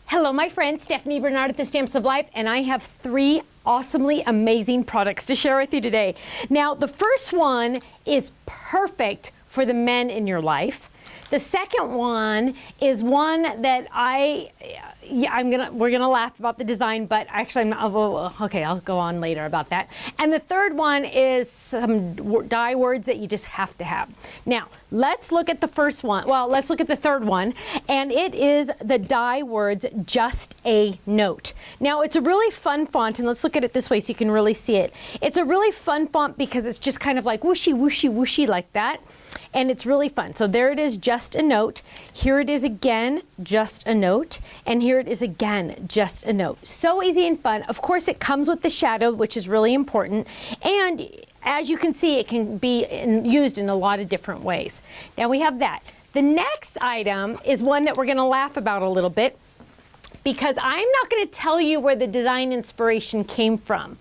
Hello, my friend Stephanie Bernard at the Stamps of Life, and I have 3 awesomely amazing products to share with you today. Now, the first one is perfect for the men in your life. The second one is one that we're gonna laugh about the design, but actually I'll go on later about that. And the third one is some die words that you just have to have. Now, let's look at the first one. Well, let's look at the third one, and it is the die words, Just a Note. Now, it's a really fun font, and let's look at it this way so you can really see it. It's a really fun font because it's just kind of like whooshy, whooshy, whooshy like that. And it's really fun. So there it is, Just a Note. Here it is again, Just a Note. And here it is again, Just a Note. So easy and fun. Of course, it comes with the shadow, which is really important. And as you can see, it can be used in a lot of different ways. Now we have that. The next item is one that we're going to laugh about a little bit, because I'm not going to tell you where the design inspiration came from.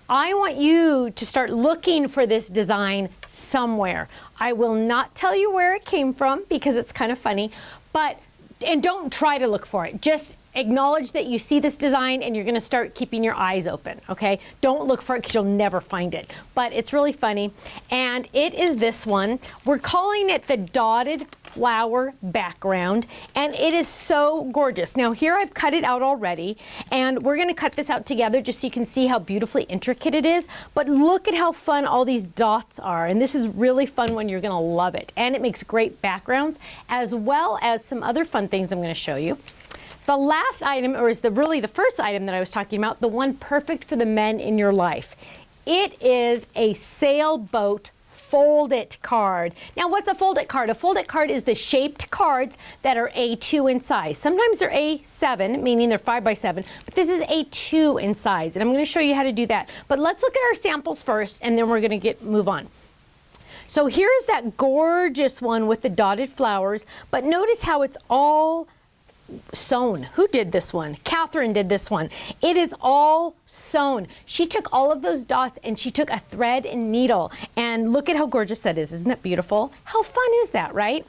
I want you to start looking for this design somewhere. I will not tell you where it came from because it's kind of funny, and don't try to look for it. Just acknowledge that you see this design and you're going to start keeping your eyes open, okay? Don't look for it because you'll never find it. But it's really funny, and it is this one. We're calling it the Dotted Flower Background, and it is so gorgeous. Now here I've cut it out already, and we're going to cut this out together just so you can see how beautifully intricate it is. But look at how fun all these dots are, and this is really fun when you're going to love it. And it makes great backgrounds, as well as some other fun things I'm going to show you. The last item, or is really the first item that I was talking about, the one perfect for the men in your life. It is a Sailboat Fold-it card. Now, what's a fold-it card? A fold-it card is the shaped cards that are A2 in size. Sometimes they're A7, meaning they're 5 by 7, but this is A2 in size, and I'm going to show you how to do that. But let's look at our samples first, and then we're going to move on. So here's that gorgeous one with the dotted flowers, but notice how it's all sewn. Who did this one? Catherine did this one. It is all sewn. She took all of those dots and she took a thread and needle, and look at how gorgeous that is. Isn't that beautiful? How fun is that, right?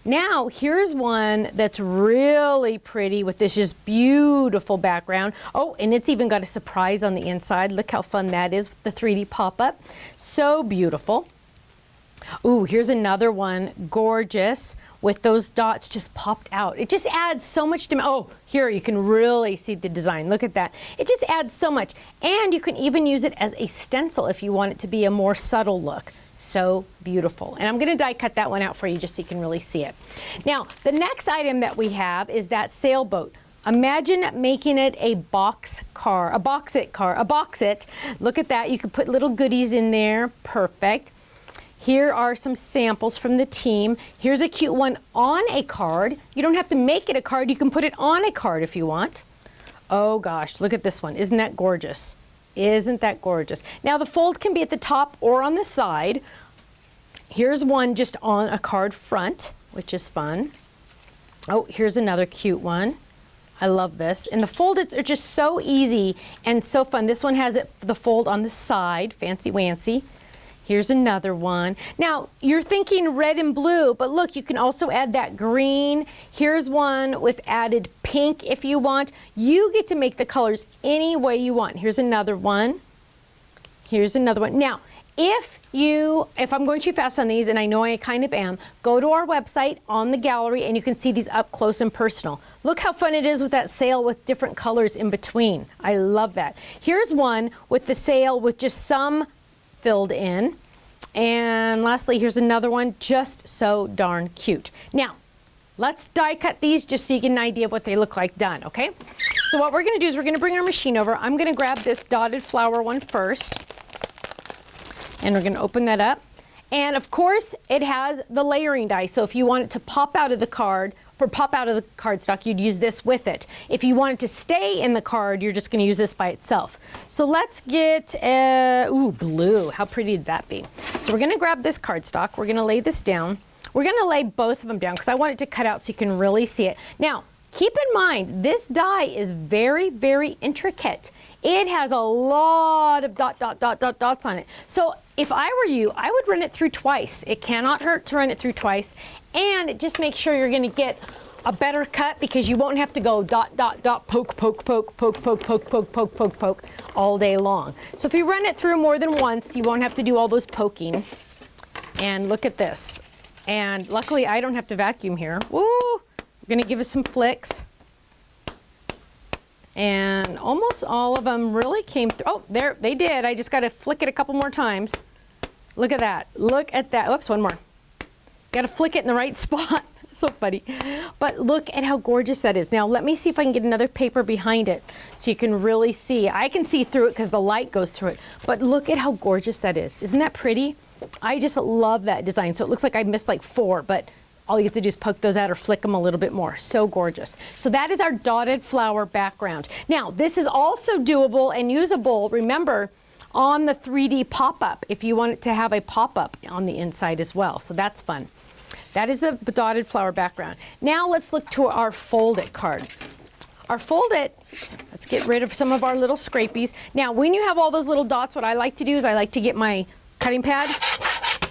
Now here's one that's really pretty with this just beautiful background. Oh, and it's even got a surprise on the inside. Look how fun that is with the 3D pop-up. So beautiful. Ooh, here's another one, gorgeous, with those dots just popped out. It just adds so much to, oh, here you can really see the design. Look at that. It just adds so much. And you can even use it as a stencil if you want it to be a more subtle look. So beautiful. And I'm going to die cut that one out for you just so you can really see it. Now, the next item that we have is that sailboat. Imagine making it a box car, a box-it car, a box-it. Look at that. You could put little goodies in there. Perfect. Here are some samples from the team. Here's a cute one on a card. You don't have to make it a card. You can put it on a card if you want. Oh gosh, look at this one. Isn't that gorgeous? Isn't that gorgeous? Now the fold can be at the top or on the side. Here's one just on a card front, which is fun. Oh, here's another cute one. I love this. And the foldeds are just so easy and so fun. This one has the fold on the side, fancy wancy. Here's another one. Now, you're thinking red and blue, but look, you can also add that green. Here's one with added pink if you want. You get to make the colors any way you want. Here's another one. Here's another one. Now, if I'm going too fast on these, and I know I kind of am, go to our website on the gallery and you can see these up close and personal. Look how fun it is with that sail with different colors in between. I love that. Here's one with the sail with just some filled in. And lastly, here's another one, just so darn cute. Now, let's die cut these just so you get an idea of what they look like done, okay? So what we're gonna do is we're gonna bring our machine over. I'm gonna grab this dotted flower one first, and we're gonna open that up. And of course, it has the layering die. So if you want it to pop out of the card, or pop out of the cardstock, you'd use this with it. If you want it to stay in the card, you're just gonna use this by itself. So let's get, ooh, blue. How pretty would that be? So we're gonna grab this cardstock. We're gonna lay this down. We're gonna lay both of them down because I want it to cut out so you can really see it. Now, keep in mind, this die is very, very intricate. It has a lot of dots on it. So if I were you, I would run it through twice. It cannot hurt to run it through twice. And just make sure you're gonna get a better cut because you won't have to go dot, dot, dot, poke, poke, poke, poke, poke, poke, poke, poke, poke, poke all day long. So if you run it through more than once, you won't have to do all those poking. And look at this. And luckily I don't have to vacuum here. Woo! I'm gonna give it some flicks. And almost all of them really came through. Oh, there, they did. I just gotta flick it a couple more times. Look at that, look at that. Oops, one more. Gotta flick it in the right spot. So funny. But look at how gorgeous that is. Now let me see if I can get another paper behind it so you can really see. I can see through it because the light goes through it. But look at how gorgeous that is. Isn't that pretty? I just love that design. So it looks like I missed like 4, but all you have to do is poke those out or flick them a little bit more. So gorgeous. So that is our dotted flower background. Now this is also doable and usable, remember, on the 3D pop-up if you want it to have a pop-up on the inside as well. So that's fun. That is the dotted flower background. Now let's look to our Fold-it card. Our Fold-it, let's get rid of some of our little scrapies. Now when you have all those little dots, what I like to do is I like to get my cutting pad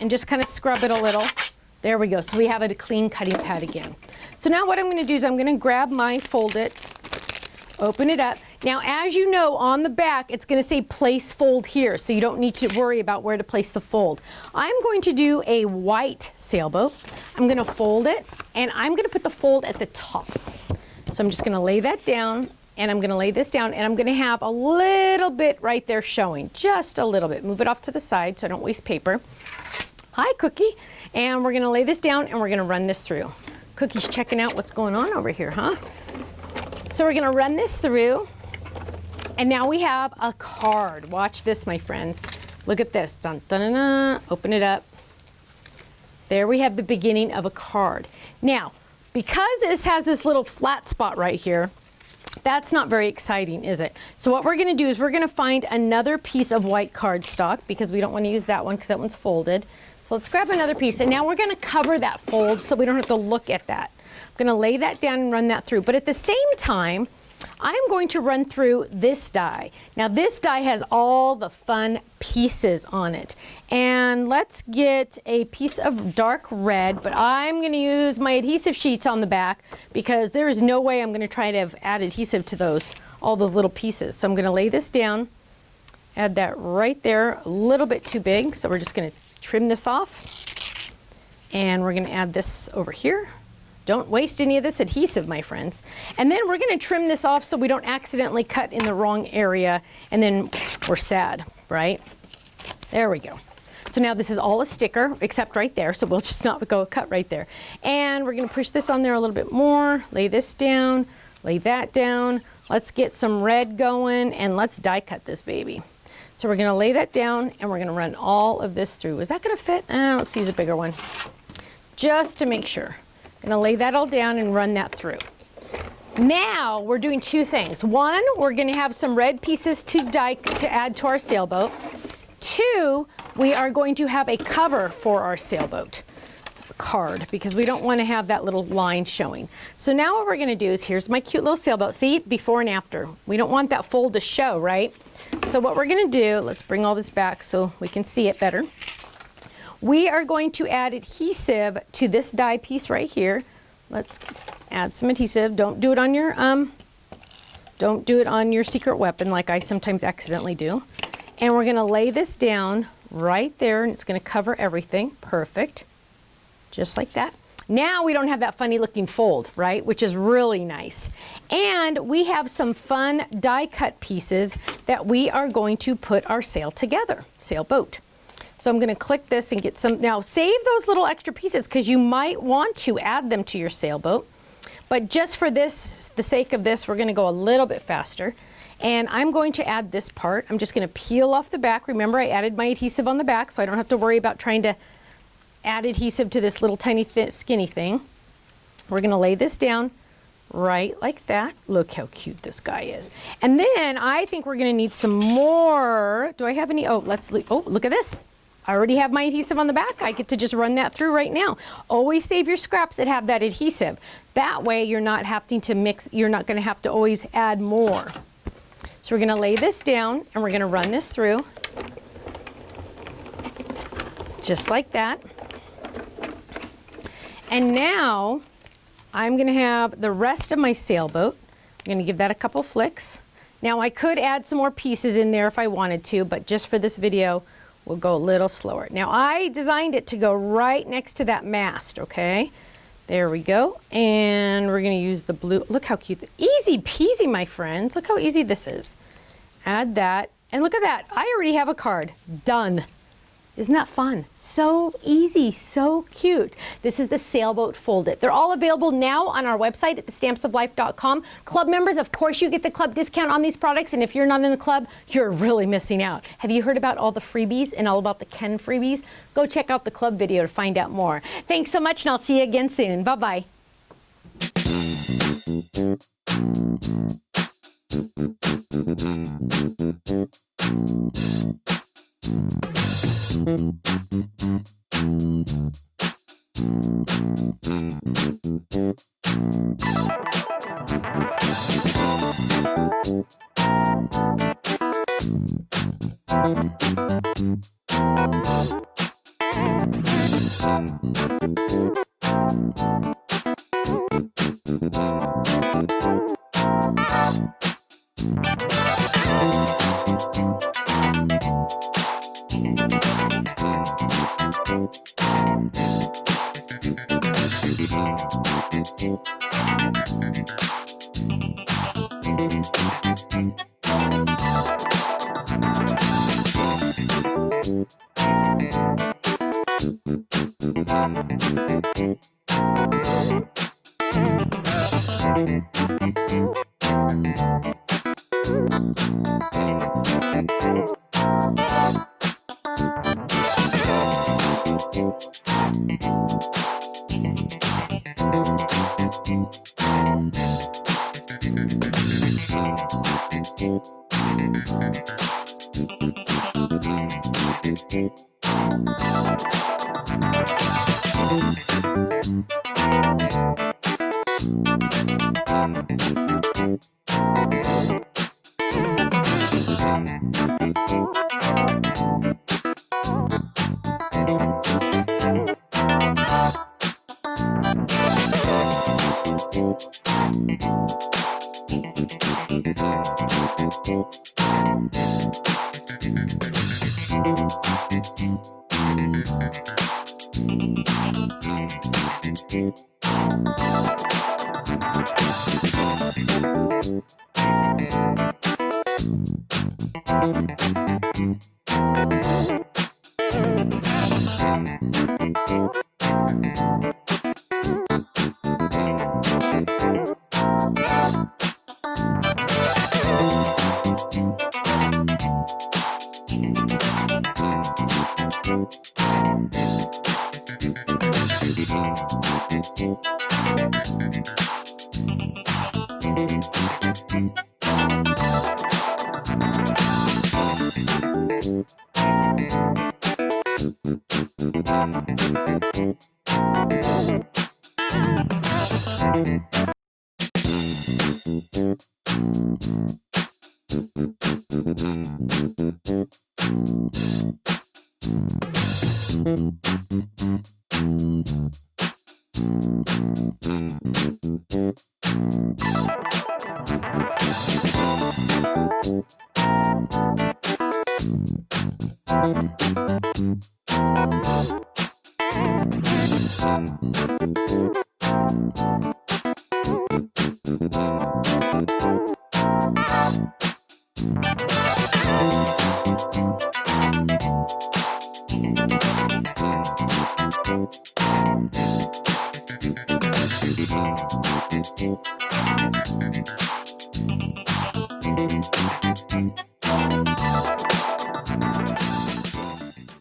and just kind of scrub it a little. There we go, so we have a clean cutting pad again. So now what I'm gonna do is I'm gonna grab my Fold-it, open it up. Now, as you know, on the back, it's gonna say place fold here, so you don't need to worry about where to place the fold. I'm going to do a white sailboat. I'm gonna fold it, and I'm gonna put the fold at the top. So I'm just gonna lay that down, and I'm gonna lay this down, and I'm gonna have a little bit right there showing, just a little bit. Move it off to the side so I don't waste paper. Hi, Cookie. And we're gonna lay this down, and we're gonna run this through. Cookie's checking out what's going on over here, huh? So we're gonna run this through. And now we have a card. Watch this, my friends. Look at this. Dun, dun, dun, dun. Open it up. There we have the beginning of a card. Now, because this has this little flat spot right here, that's not very exciting, is it? So what we're gonna do is we're gonna find another piece of white cardstock because we don't wanna use that one because that one's folded. So let's grab another piece, and now we're gonna cover that fold so we don't have to look at that. I'm gonna lay that down and run that through. But at the same time, I'm going to run through this die. Now this die has all the fun pieces on it. And let's get a piece of dark red, but I'm gonna use my adhesive sheets on the back because there is no way I'm gonna try to add adhesive to all those little pieces. So I'm gonna lay this down, add that right there, a little bit too big. So we're just gonna trim this off. And we're gonna add this over here. Don't waste any of this adhesive, my friends. And then we're gonna trim this off so we don't accidentally cut in the wrong area and then we're sad, right? There we go. So now this is all a sticker except right there, so we'll just not go cut right there. And we're gonna push this on there a little bit more, lay this down, lay that down. Let's get some red going and let's die cut this baby. So we're gonna lay that down and we're gonna run all of this through. Is that gonna fit? Let's use a bigger one, just to make sure. Gonna lay that all down and run that through. Now we're doing 2 things. 1, we're gonna have some red pieces to add to our sailboat. 2, we are going to have a cover for our sailboat card because we don't want to have that little line showing. So now what we're gonna do is, here's my cute little sailboat. See, before and after. We don't want that fold to show, right? So what we're gonna do, let's bring all this back so we can see it better. We are going to add adhesive to this die piece right here. Let's add some adhesive. Don't do it on your secret weapon like I sometimes accidentally do. And we're gonna lay this down right there and it's gonna cover everything. Perfect. Just like that. Now we don't have that funny looking fold, right? Which is really nice. And we have some fun die cut pieces that we are going to put our sail together, sailboat. So I'm gonna click this and get some. Now save those little extra pieces because you might want to add them to your sailboat. But just for this, the sake of this, we're gonna go a little bit faster. And I'm going to add this part. I'm just gonna peel off the back. Remember, I added my adhesive on the back, so I don't have to worry about trying to add adhesive to this little tiny skinny thing. We're gonna lay this down right like that. Look how cute this guy is. And then I think we're gonna need some more. Do I have any? Oh, look at this. I already have my adhesive on the back. I get to just run that through right now. Always save your scraps that have that adhesive. That way you're not having to mix, you're not going to have to always add more. So we're going to lay this down and we're going to run this through. Just like that. And now I'm going to have the rest of my sailboat. I'm going to give that a couple flicks. Now I could add some more pieces in there if I wanted to, but just for this video, we'll go a little slower. Now I designed it to go right next to that mast, okay? There we go. And we're going to use the blue. Look how cute. Easy peasy, my friends. Look how easy this is. Add that. And look at that. I already have a card. Done. Isn't that fun? So easy, so cute. This is the Sailboat Fold-it. They're all available now on our website at thestampsoflife.com. Club members, of course, you get the club discount on these products, and if you're not in the club, you're really missing out. Have you heard about all the freebies and all about the Ken freebies? Go check out the club video to find out more. Thanks so much, and I'll see you again soon. Bye-bye.